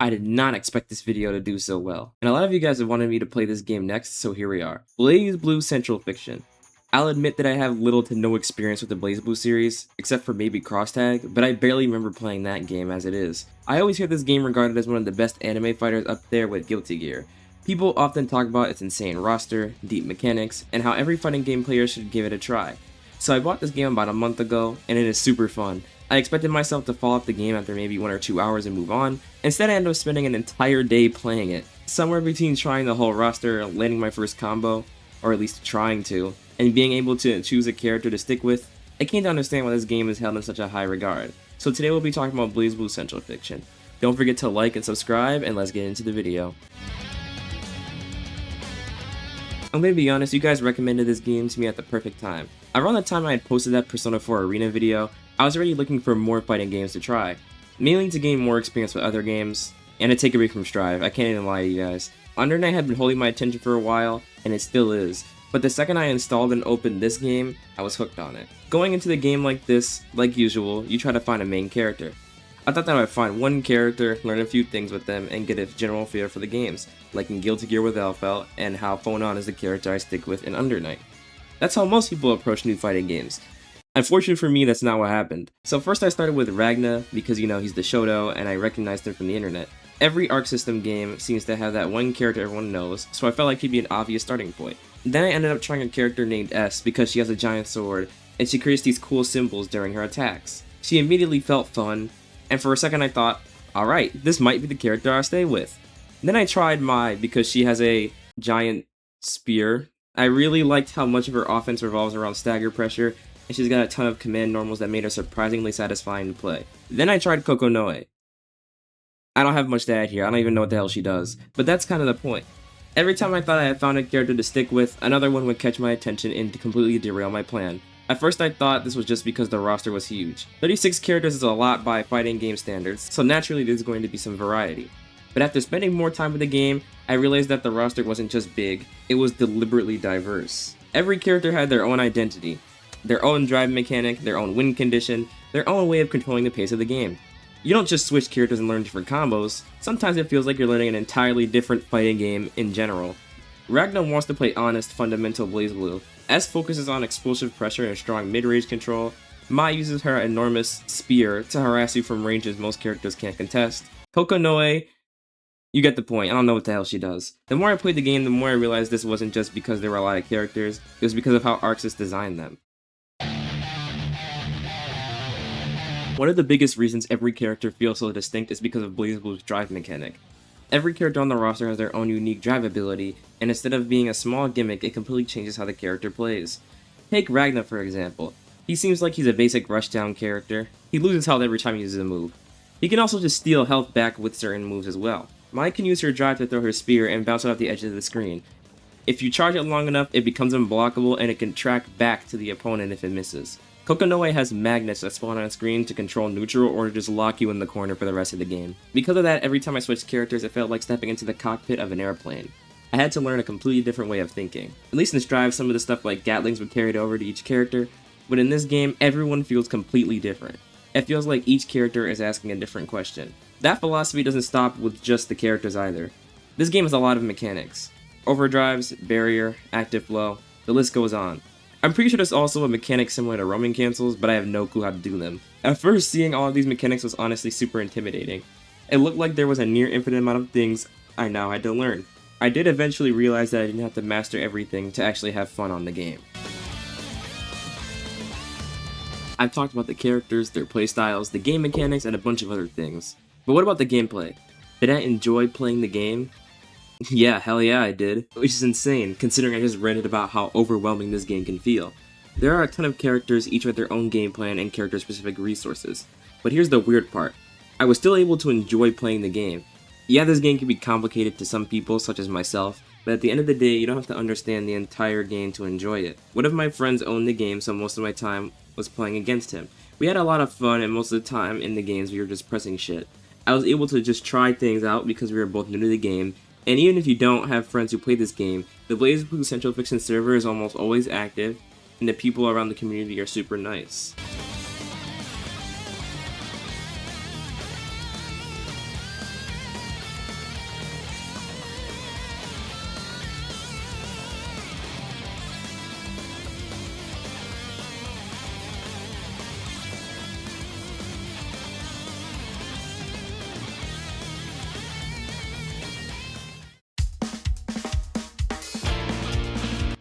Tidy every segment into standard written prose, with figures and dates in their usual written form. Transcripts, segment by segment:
I did not expect this video to do so well, and a lot of you guys have wanted me to play this game next, so here we are. Blazblue Central Fiction. I'll admit that I have little to no experience with the Blazblue series, except for maybe Crosstag, but I barely remember playing that game as it is. I always hear this game regarded as one of the best anime fighters up there with Guilty Gear. People often talk about its insane roster, deep mechanics, and how every fighting game player should give it a try. So I bought this game about a month ago, and it is super fun. I expected myself to fall off the game after maybe 1 or 2 hours and move on. Instead I ended up spending an entire day playing it. Somewhere between trying the whole roster, landing my first combo, or at least trying to, and being able to choose a character to stick with, I came to understand why this game is held in such a high regard. So today we'll be talking about Blazblue Central Fiction. Don't forget to like and subscribe, and let's get into the video. I'm gonna be honest, you guys recommended this game to me at the perfect time. Around the time I had posted that Persona 4 Arena video, I was already looking for more fighting games to try, mainly to gain more experience with other games, and to take a break from Strive. I can't even lie to you guys. Under Night had been holding my attention for a while, and it still is, but the second I installed and opened this game, I was hooked on it. Going into the game like this, like usual, you try to find a main character. I thought that I would find one character, learn a few things with them, and get a general feel for the games, like in Guilty Gear with Elfelt, and how Phonon is the character I stick with in Under Night. That's how most people approach new fighting games. Unfortunately for me, that's not what happened. So first I started with Ragna, because he's the Shoto, and I recognized him from the internet. Every Arc System game seems to have that one character everyone knows, so I felt like he'd be an obvious starting point. Then I ended up trying a character named S because she has a giant sword, and she creates these cool symbols during her attacks. She immediately felt fun, and for a second I thought, alright, this might be the character I'll stay with. Then I tried Mai because she has a giant spear. I really liked how much of her offense revolves around stagger pressure, and she's got a ton of command normals that made her surprisingly satisfying to play. Then I tried Kokonoe. I don't have much to add here, I don't even know what the hell she does, but that's kind of the point. Every time I thought I had found a character to stick with, another one would catch my attention and completely derail my plan. At first I thought this was just because the roster was huge. 36 characters is a lot by fighting game standards, so naturally there's going to be some variety. But after spending more time with the game, I realized that the roster wasn't just big, it was deliberately diverse. Every character had their own identity, their own drive mechanic, their own win condition, their own way of controlling the pace of the game. You don't just switch characters and learn different combos, sometimes it feels like you're learning an entirely different fighting game in general. Ragna wants to play honest, fundamental Blazblue. S focuses on explosive pressure and strong mid-range control. Mai uses her enormous spear to harass you from ranges most characters can't contest. Kokonoe, you get the point, I don't know what the hell she does. The more I played the game, the more I realized this wasn't just because there were a lot of characters, it was because of how ArcSys designed them. One of the biggest reasons every character feels so distinct is because of Blazblue's drive mechanic. Every character on the roster has their own unique drive ability, and instead of being a small gimmick, it completely changes how the character plays. Take Ragna for example. He seems like he's a basic rushdown character. He loses health every time he uses a move. He can also just steal health back with certain moves as well. Mai can use her drive to throw her spear and bounce it off the edge of the screen. If you charge it long enough, it becomes unblockable and it can track back to the opponent if it misses. Kokonoe has magnets that spawn on screen to control neutral or to just lock you in the corner for the rest of the game. Because of that, every time I switched characters, it felt like stepping into the cockpit of an airplane. I had to learn a completely different way of thinking. At least in Strive, some of the stuff like Gatlings would carry it over to each character, but in this game, everyone feels completely different. It feels like each character is asking a different question. That philosophy doesn't stop with just the characters either. This game has a lot of mechanics. Overdrives, barrier, active flow, the list goes on. I'm pretty sure there's also a mechanic similar to roaming cancels, but I have no clue how to do them. At first, seeing all of these mechanics was honestly super intimidating. It looked like there was a near infinite amount of things I now had to learn. I did eventually realize that I didn't have to master everything to actually have fun on the game. I've talked about the characters, their playstyles, the game mechanics, and a bunch of other things. But what about the gameplay? Did I enjoy playing the game? Yeah, hell yeah I did. Which is insane, considering I just ranted about how overwhelming this game can feel. There are a ton of characters, each with their own game plan and character-specific resources. But here's the weird part. I was still able to enjoy playing the game. Yeah, this game can be complicated to some people, such as myself, but at the end of the day, you don't have to understand the entire game to enjoy it. One of my friends owned the game, so most of my time was playing against him. We had a lot of fun, and most of the time in the games we were just pressing shit. I was able to just try things out because we were both new to the game, and even if you don't have friends who play this game, the Blazblue Central Fiction server is almost always active, and the people around the community are super nice.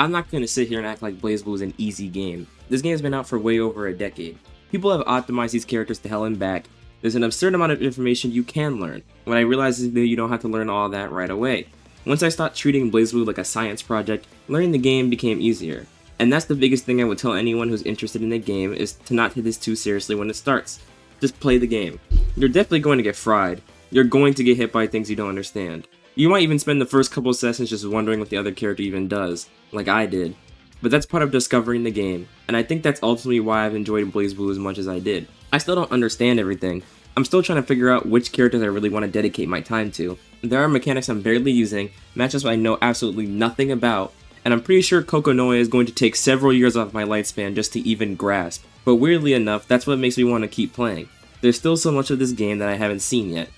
I'm not going to sit here and act like Blazblue is an easy game. This game has been out for way over a decade. People have optimized these characters to hell and back. There's an absurd amount of information you can learn. What I realized is that you don't have to learn all that right away. Once I stopped treating Blazblue like a science project, learning the game became easier. And that's the biggest thing I would tell anyone who's interested in the game, is to not take this too seriously when it starts. Just play the game. You're definitely going to get fried. You're going to get hit by things you don't understand. You might even spend the first couple of sessions just wondering what the other character even does, like I did. But that's part of discovering the game, and I think that's ultimately why I've enjoyed Blazblue as much as I did. I still don't understand everything. I'm still trying to figure out which characters I really want to dedicate my time to. There are mechanics I'm barely using, matchups I know absolutely nothing about, and I'm pretty sure Kokonoe is going to take several years off my lifespan just to even grasp. But weirdly enough, that's what makes me want to keep playing. There's still so much of this game that I haven't seen yet.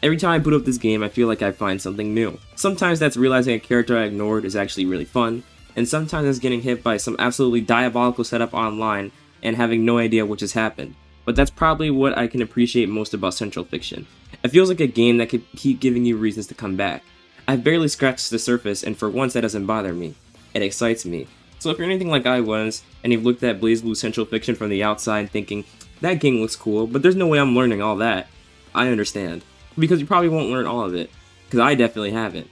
Every time I boot up this game, I feel like I find something new. Sometimes that's realizing a character I ignored is actually really fun, and sometimes it's getting hit by some absolutely diabolical setup online and having no idea what just happened. But that's probably what I can appreciate most about Central Fiction. It feels like a game that could keep giving you reasons to come back. I've barely scratched the surface, and for once that doesn't bother me. It excites me. So if you're anything like I was, and you've looked at Blazblue Central Fiction from the outside thinking, that game looks cool, but there's no way I'm learning all that, I understand. Because you probably won't learn all of it, because I definitely haven't.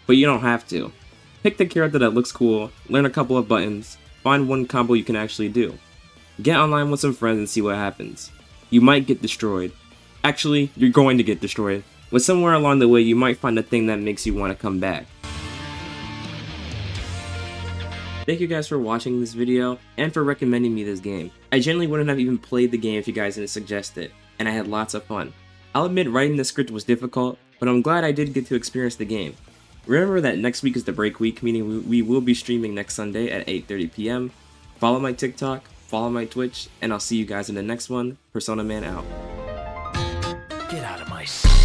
But you don't have to. Pick the character that looks cool, learn a couple of buttons, find one combo you can actually do. Get online with some friends and see what happens. You might get destroyed. Actually, you're going to get destroyed. But somewhere along the way you might find a thing that makes you want to come back. Thank you guys for watching this video, and for recommending me this game. I genuinely wouldn't have even played the game if you guys didn't suggest it, and I had lots of fun. I'll admit writing the script was difficult, but I'm glad I did get to experience the game. Remember that next week is the break week, meaning we will be streaming next Sunday at 8:30 p.m. Follow my TikTok, follow my Twitch, and I'll see you guys in the next one. Persona Man out. Get out of my sight.